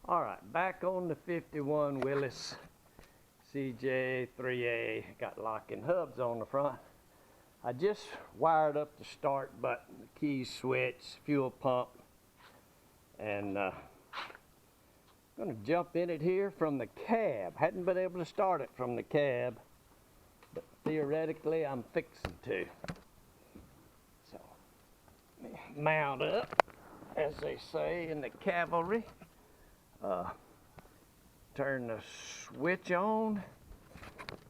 All right, back on the 51 Willis CJ3A. Got locking hubs on the front. I just wired up the start button, the keys switch, fuel pump, and I'm gonna jump in it here from the cab. Hadn't been able to start it from the cab, but theoretically I'm fixing to. So, let me mount up, as they say in the cavalry. Turn the switch on,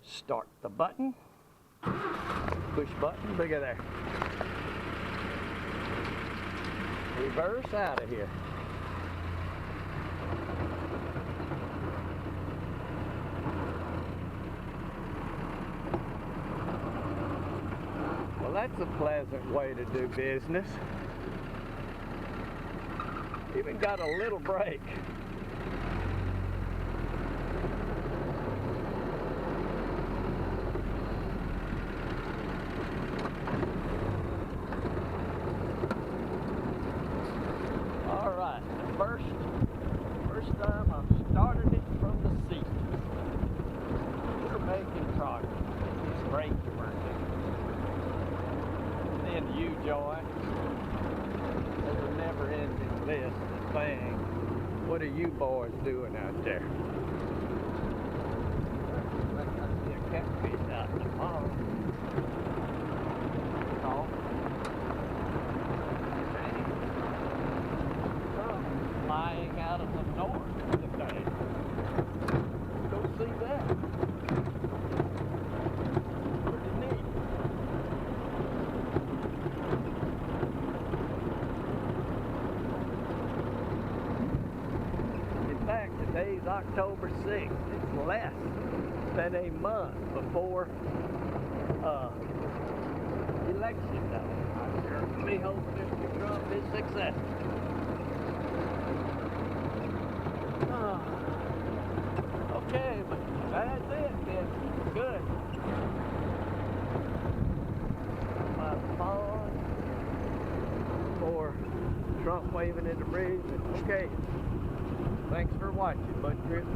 start the button, push button, look at there. Reverse out of here. Well, that's a pleasant way to do business. Even got a little brake. First time I've started it from the seat. We're making progress. These brakes are working. Then the U-joint. There's a never-ending list of things. What are you boys doing out there? I see a catfish out tomorrow. Flying out of the north today. Go see that. Pretty neat. In fact, today's October 6th. It's less than a month before election day. I certainly hope Mr. Trump is successful. Okay, but that's it then. Good. My pause for Trump waving at the bridge. Okay. Thanks for watching, Bud Grip.